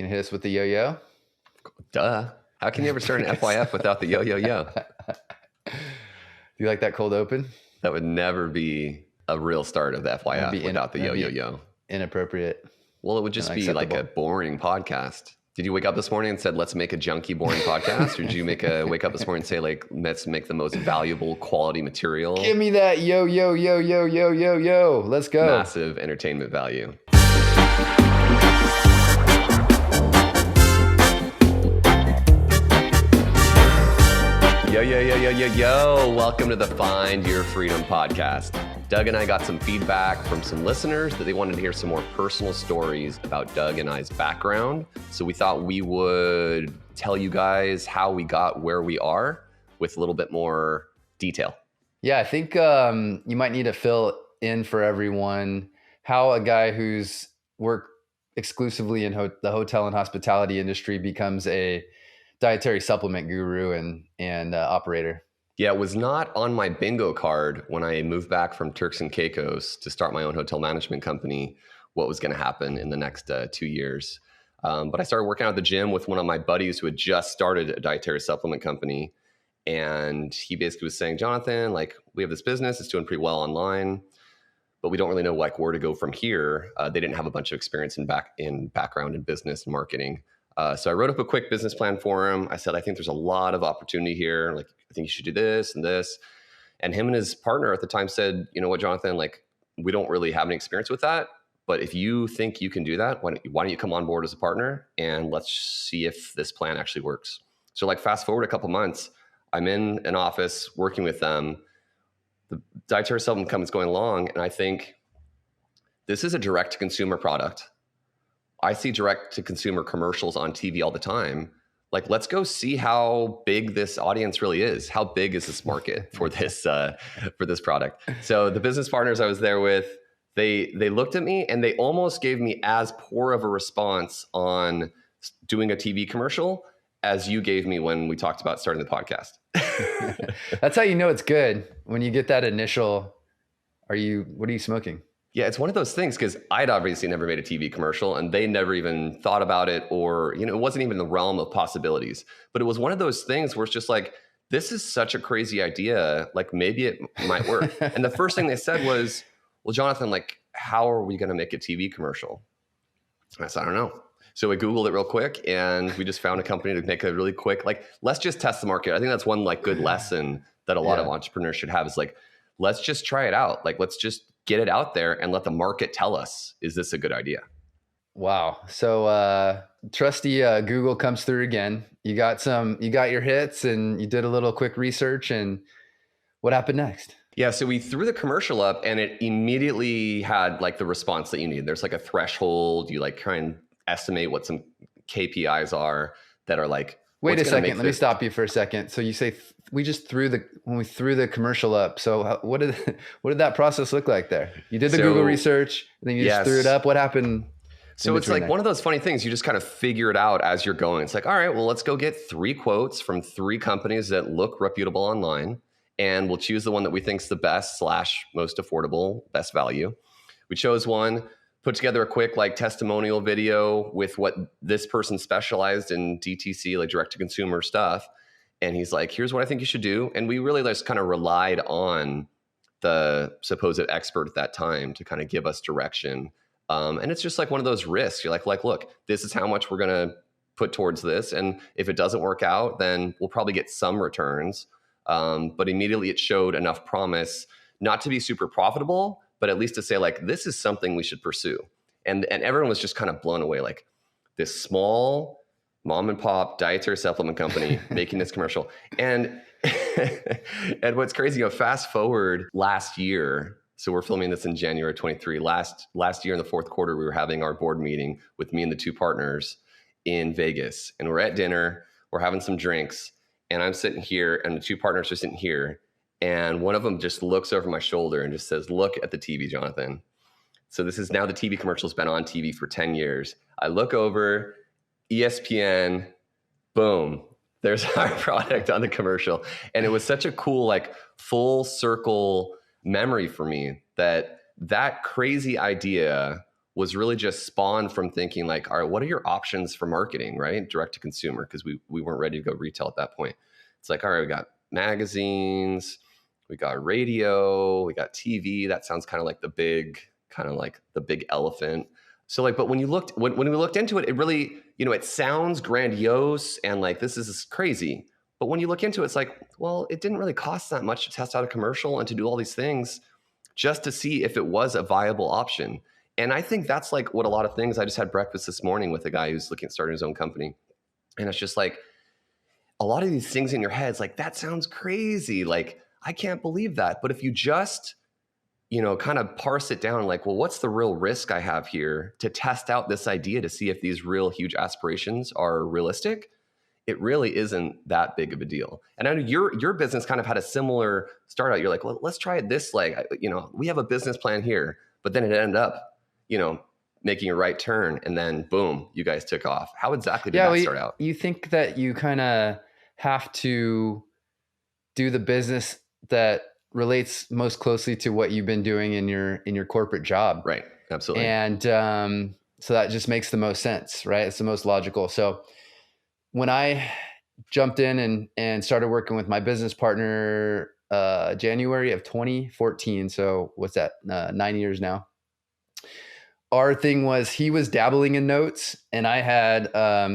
Can you hit us with the yo-yo? Duh. How can you ever start an FYF without the yo-yo-yo? Do you like that cold open? That would never be a real start of the FYF without the yo-yo-yo. Inappropriate. Well, it would just be like a boring podcast. Did you wake up this morning and said, let's make a junky, boring podcast? Or did you wake up this morning and say, like, let's make the most valuable quality material? Give me that yo. Let's go. Massive entertainment value. Yo. Welcome to the Find Your Freedom podcast. Doug and I got some feedback from some listeners that they wanted to hear some more personal stories about Doug and I's background. So we thought we would tell you guys how we got where we are with a little bit more detail. Yeah, I think you might need to fill in for everyone how a guy who's worked exclusively in the hotel and hospitality industry becomes a dietary supplement guru and operator. Yeah, it was not on my bingo card when I moved back from Turks and Caicos to start my own hotel management company, what was going to happen in the next 2 years. But I started working out at the gym with one of my buddies who had just started a dietary supplement company. And he basically was saying, Jonathan, like, we have this business, it's doing pretty well online, but we don't really know like where to go from here. They didn't have a bunch of experience in background in business and marketing. So I wrote up a quick business plan for him. I said, I think there's a lot of opportunity here. Like, I think you should do this and this. And him and his partner at the time said, you know what, Jonathan, like, we don't really have any experience with that. But if you think you can do that, why don't you come on board as a partner and let's see if this plan actually works. So like fast forward a couple months, I'm in an office working with them. The dietary supplement company is going along. And I think this is a direct to consumer product. I see direct to consumer commercials on TV all the time. Like, let's go see how big this audience really is. How big is this market for this product? So the business partners I was there with, they looked at me and they almost gave me as poor of a response on doing a TV commercial as you gave me when we talked about starting the podcast. That's how you know it's good, when you get that initial, what are you smoking? Yeah, it's one of those things because I'd obviously never made a TV commercial and they never even thought about it, or, you know, it wasn't even in the realm of possibilities. But it was one of those things where it's just like, this is such a crazy idea. Like, maybe it might work. And the first thing they said was, well, Jonathan, like, how are we going to make a TV commercial? And I said, I don't know. So we Googled it real quick and we just found a company to make a really quick, like, let's just test the market. I think that's one like good lesson that a lot of entrepreneurs should have is like, let's just try it out. Like, let's just get it out there and let the market tell us, is this a good idea? Wow. So trusty Google comes through again. You got your hits and you did a little quick research, and what happened next? Yeah. So we threw the commercial up and it immediately had like the response that you need. There's like a threshold. You like try and estimate what some KPIs are that are like, wait a second, let me stop you for a second. So you say when we threw the commercial up. So what did that process look like there? You did the Google research, and then you just threw it up. What happened? So it's like one of those funny things. You just kind of figure it out as you're going. It's like, all right, well, let's go get 3 quotes from 3 companies that look reputable online, and we'll choose the one that we think is the best / most affordable, best value. We chose one, put together a quick like testimonial video with what this person specialized in DTC, like direct to consumer stuff. And he's like, here's what I think you should do. And we really just kind of relied on the supposed expert at that time to kind of give us direction. And it's just like one of those risks. You're like, look, this is how much we're going to put towards this. And if it doesn't work out, then we'll probably get some returns. But immediately it showed enough promise not to be super profitable, but at least to say like, this is something we should pursue. And everyone was just kind of blown away. Like, this small mom and pop dietary supplement company making this commercial. And what's crazy, fast forward last year. So we're filming this in January 23. Last year in the 4th quarter, we were having our board meeting with me and the 2 partners in Vegas. And we're at dinner, we're having some drinks, and I'm sitting here and the 2 partners are sitting here. And one of them just looks over my shoulder and just says, look at the TV, Jonathan. So this is now the TV commercial's been on TV for 10 years. I look over, ESPN, boom, there's our product on the commercial. And it was such a cool, like, full circle memory for me that crazy idea was really just spawned from thinking like, all right, what are your options for marketing, right? Direct to consumer, because we weren't ready to go retail at that point. It's like, all right, we got magazines, we got radio, we got TV. That sounds kind of like the big elephant. So like, but when we looked into it, it really, it sounds grandiose and like this is crazy. But when you look into it, it's like, well, it didn't really cost that much to test out a commercial and to do all these things just to see if it was a viable option. And I think that's like what a lot of things. I just had breakfast this morning with a guy who's looking at starting his own company. And it's just like a lot of these things in your head, it's like, that sounds crazy. Like, I can't believe that. But if you just, kind of parse it down, like, well, what's the real risk I have here to test out this idea to see if these real huge aspirations are realistic? It really isn't that big of a deal. And I know your business kind of had a similar start out. You're like, well, let's try it this leg. We have a business plan here, but then it ended up, making a right turn, and then boom, you guys took off. How exactly did that start out? You think that you kind of have to do the business that relates most closely to what you've been doing in your corporate job. Right. Absolutely. And so that just makes the most sense, right? It's the most logical. So when I jumped in and started working with my business partner, January of 2014. So what's that? 9 years now. Our thing was he was dabbling in notes, and I had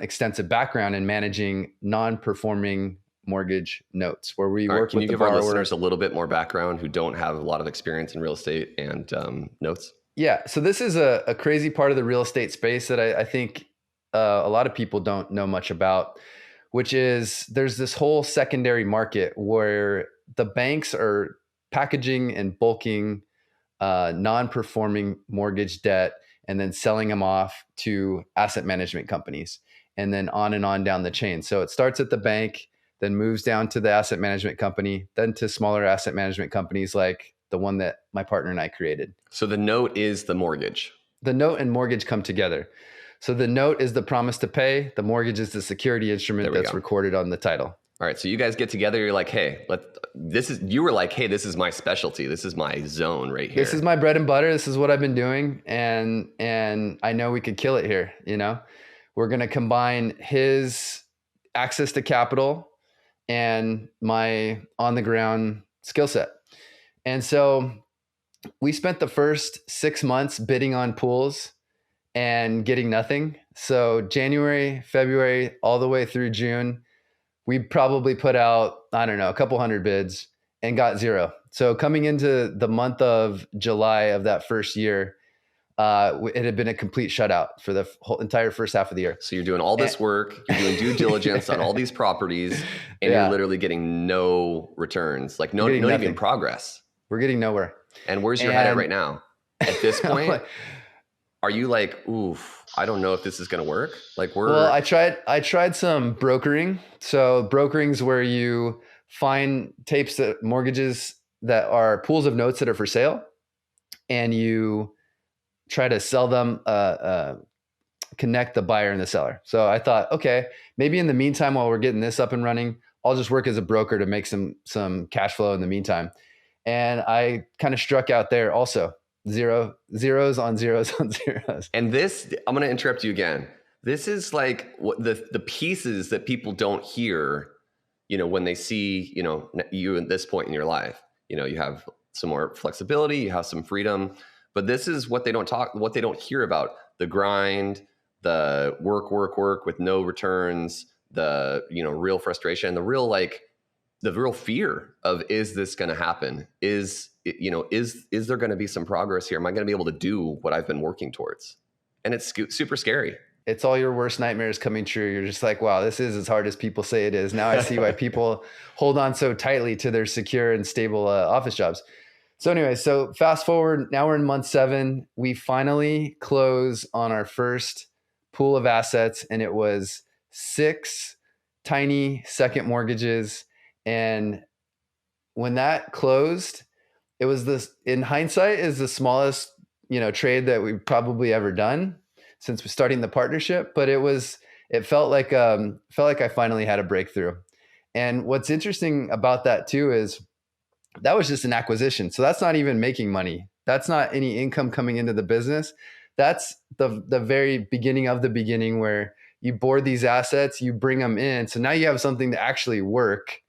extensive background in managing non-performing mortgage notes, where we work with the borrower. Can you give our listeners a little bit more background who don't have a lot of experience in real estate and notes? Yeah. So this is a crazy part of the real estate space that I think a lot of people don't know much about, which is there's this whole secondary market where the banks are packaging and bulking non-performing mortgage debt and then selling them off to asset management companies, and then on down the chain. So it starts at the bank, then moves down to the asset management company, then to smaller asset management companies like the one that my partner and I created. So the note is the mortgage. The note and mortgage come together. So the note is the promise to pay. The mortgage is the security instrument that's recorded on the title. All right. So you guys get together. You're like, hey, you were like, hey, this is my specialty. This is my zone right here. This is my bread and butter. This is what I've been doing. And I know we could kill it here. We're going to combine his access to capital and my on the ground skill set. And so we spent the first 6 months bidding on pools and getting nothing. So January, February, all the way through June, we probably put out, I don't know, a couple hundred bids and got zero. So coming into the month of July of that first year, it had been a complete shutout for the whole entire first half of the year. So you're doing all this work, you're doing due diligence on all these properties, and you're literally getting no returns, like not even progress. We're getting nowhere. And where's your head at right now? At this point, are you like, oof, I don't know if this is going to work? Well, I tried some brokering. So brokering's where you find mortgages that are pools of notes that are for sale, and you try to sell them, connect the buyer and the seller. So I thought, okay, maybe in the meantime, while we're getting this up and running, I'll just work as a broker to make some cash flow in the meantime. And I kind of struck out there also. Zeros on zeros on zeros. And this, I'm going to interrupt you again. This is like what the pieces that people don't hear, when they see, you at this point in your life. You have some more flexibility, you have some freedom, but this is what they don't hear about: the grind, the work with no returns, the, real frustration, the real fear of, is this going to happen? Is there going to be some progress here? Am I going to be able to do what I've been working towards? And it's super scary. It's all your worst nightmares coming true. You're just like, wow, this is as hard as people say it is. Now I see why people hold on so tightly to their secure and stable office jobs. So anyway, so fast forward, now we're in month 7. We finally close on our first pool of assets, and it was 6 tiny second mortgages. And when that closed, it was in hindsight, is the smallest, trade that we've probably ever done since starting the partnership. But it felt like I finally had a breakthrough. And what's interesting about that too is that was just an acquisition. So that's not even making money. That's not any income coming into the business. that's the very beginning of the beginning, where you board these assets, you bring them in. So now you have something to actually work,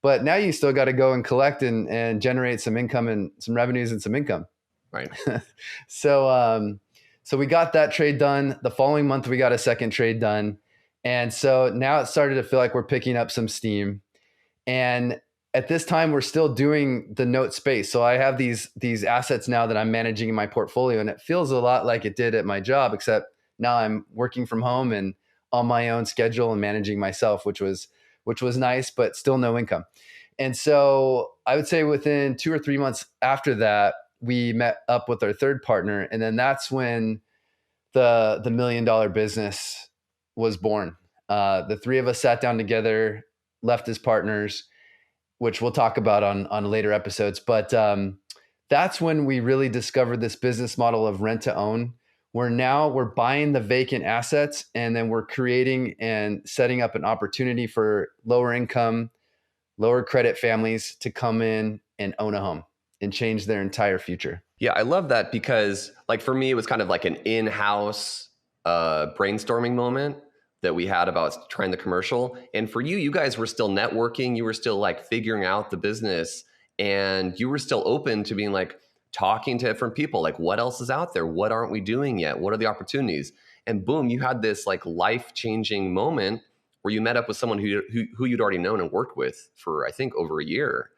but now you still got to go and collect and generate some income and some revenues and some income. Right. So we got that trade done. The following month, we got a second trade done. And so now it started to feel like we're picking up some steam. And at this time, we're still doing the note space. So I have these assets now that I'm managing in my portfolio, and it feels a lot like it did at my job, except now I'm working from home and on my own schedule and managing myself, which was nice, but still no income. And so I would say within 2 or 3 months after that, we met up with our third partner, and then that's when the $1 million business was born. The three of us sat down together, left as partners, which we'll talk about on later episodes. But that's when we really discovered this business model of rent to own, where now we're buying the vacant assets, and then we're creating and setting up an opportunity for lower income, lower credit families to come in and own a home and change their entire future. Yeah, I love that, because like for me, it was kind of like an in-house brainstorming moment that we had about trying the commercial. And for you, you guys were still networking. You were still like figuring out the business, and you were still open to being like talking to different people. Like, what else is out there? What aren't we doing yet? What are the opportunities? And boom, you had this like life-changing moment where you met up with someone who you'd already known and worked with for, I think, over a year.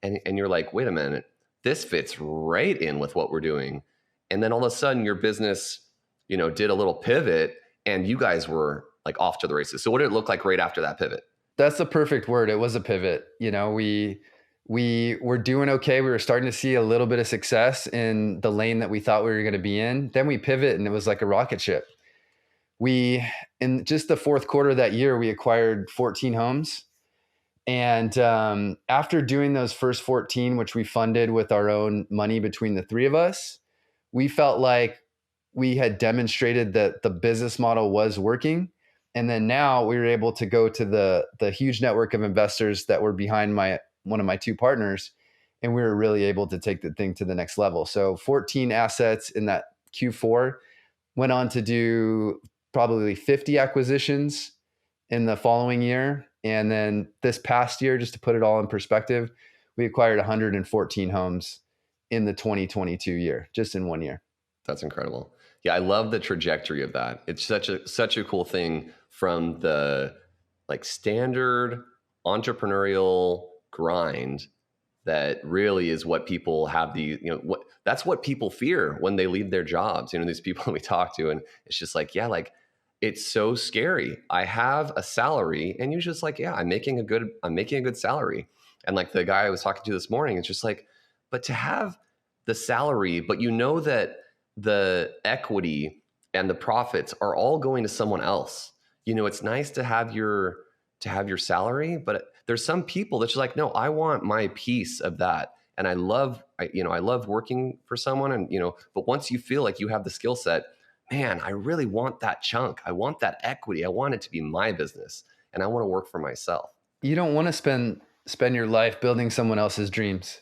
And you're like, wait a minute, this fits right in with what we're doing. And then all of a sudden your business, did a little pivot, and you guys were like off to the races. So what did it look like right after that pivot? That's the perfect word. It was a pivot. We were doing okay. We were starting to see a little bit of success in the lane that we thought we were going to be in. Then we pivot, and it was like a rocket ship. In just the fourth quarter of that year, we acquired 14 homes. And after doing those first 14, which we funded with our own money between the three of us, we felt like we had demonstrated that the business model was working. And then now we were able to go to the huge network of investors that were behind one of my two partners, and we were really able to take the thing to the next level. So 14 assets in that Q4, went on to do probably 50 acquisitions in the following year. And then this past year, just to put it all in perspective, we acquired 114 homes in the 2022 year, just in 1 year. That's incredible. Yeah, I love the trajectory of that. It's such a cool thing, from the like standard entrepreneurial grind that really is what people have that's what people fear when they leave their jobs. These people we talk to, and it's just like, yeah, like it's so scary. I have a salary, and you're just like, yeah, I'm making a good salary. And like the guy I was talking to this morning, it's just like, but to have the salary, but that the equity and the profits are all going to someone else. It's nice to have your salary, but there's some people that's just like, no, I want my piece of that. And I love working for someone, and but once you feel like you have the skill set, man, I really want that chunk. I want that equity. I want it to be my business, and I want to work for myself. You don't want to spend your life building someone else's dreams.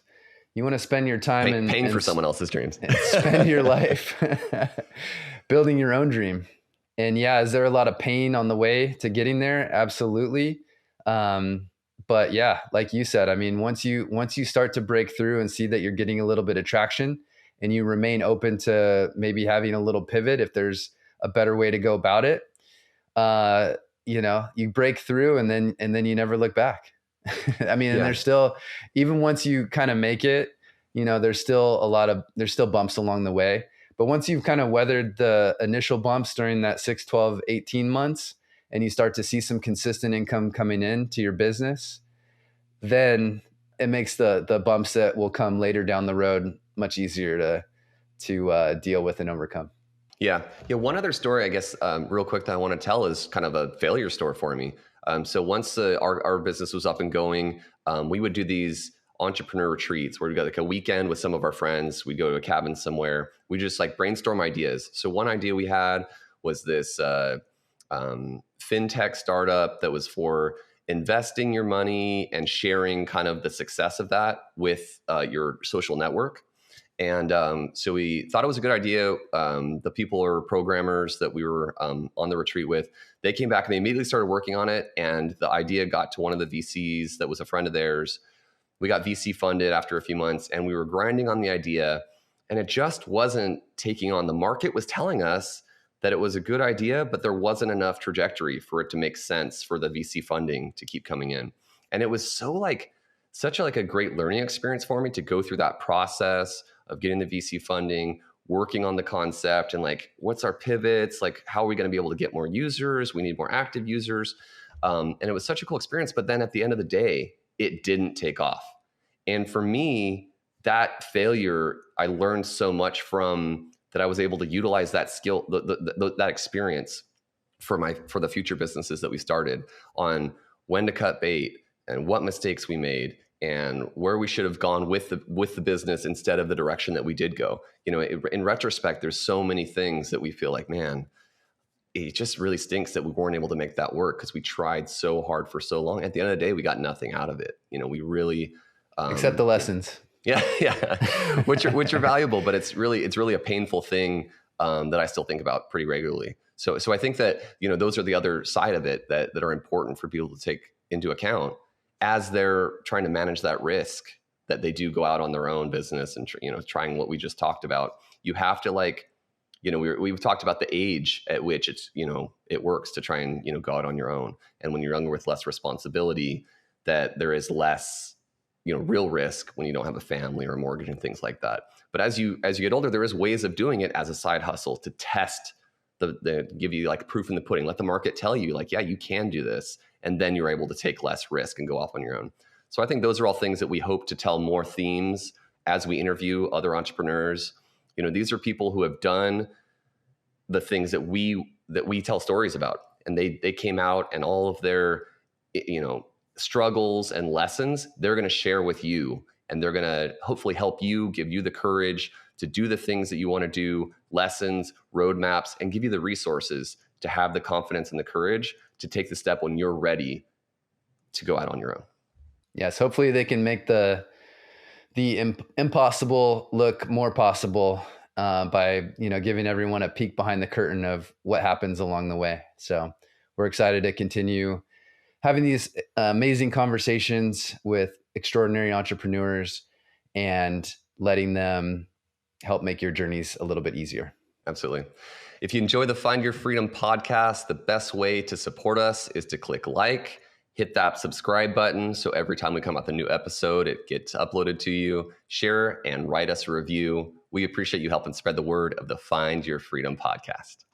You want to spend your time paying for someone else's dreams. Spend your life building your own dream. And yeah, is there a lot of pain on the way to getting there? Absolutely. But yeah, like you said, I mean, once you start to break through and see that you're getting a little bit of traction, and you remain open to maybe having a little pivot if there's a better way to go about it, you break through, and then you never look back. I mean, and there's still, even once you kind of make it, there's still bumps along the way. But once you've kind of weathered the initial bumps during that 6, 12, 18 months, and you start to see some consistent income coming in to your business, then it makes the bumps that will come later down the road much easier to deal with and overcome. Yeah. One other story, I guess, real quick, that I want to tell is kind of a failure story for me. So once our business was up and going, we would do these entrepreneur retreats where we got like a weekend with some of our friends. We'd go to a cabin somewhere. We just like brainstorm ideas. So one idea we had was this FinTech startup that was for investing your money and sharing kind of the success of that with your social network. And so we thought it was a good idea. The people or programmers that we were on the retreat with, they came back and they immediately started working on it. And the idea got to one of the VCs that was a friend of theirs. We got VC funded after a few months, and we were grinding on the idea, and it just wasn't taking on. The market was telling us that it was a good idea, but there wasn't enough trajectory for it to make sense for the VC funding to keep coming in. And it was such a great learning experience for me to go through that process of getting the VC funding, working on the concept, and like, what's our pivots? Like, how are we going to be able to get more users? We need more active users. And it was such a cool experience. But then at the end of the day, it didn't take off. And for me, that failure, I learned so much from that. I was able to utilize that skill, that experience for the future businesses that we started, on when to cut bait and what mistakes we made and where we should have gone with the business instead of the direction that we did go. In retrospect, there's so many things that we feel like, man, it just really stinks that we weren't able to make that work because we tried so hard for so long. At the end of the day, we got nothing out of it. We really except the lessons. Yeah, which are valuable, but it's really a painful thing that I still think about pretty regularly. So I think that those are the other side of it that are important for people to take into account as they're trying to manage that risk that they do go out on their own business and trying what we just talked about. You have to we've talked about the age at which it works to try and go out on your own, and when you're younger with less responsibility, that there is less real risk when you don't have a family or a mortgage and things like that. But as you get older, there is ways of doing it as a side hustle to test give you like proof in the pudding. Let the market tell you like, yeah, you can do this, and then you're able to take less risk and go off on your own. So I think those are all things that we hope to tell more themes as we interview other entrepreneurs. These are people who have done the things that we tell stories about, and they came out, and all of their struggles and lessons they're going to share with you, and they're going to hopefully help you, give you the courage to do the things that you want to do, lessons, roadmaps, and give you the resources to have the confidence and the courage to take the step when you're ready to go out on your own. Yes, hopefully they can make the impossible look more possible by giving everyone a peek behind the curtain of what happens along the way. So we're excited to continue having these amazing conversations with extraordinary entrepreneurs and letting them help make your journeys a little bit easier. Absolutely. If you enjoy the Find Your Freedom podcast, the best way to support us is to click like, hit that subscribe button, so every time we come out with a new episode, it gets uploaded to you. Share and write us a review. We appreciate you helping spread the word of the Find Your Freedom podcast.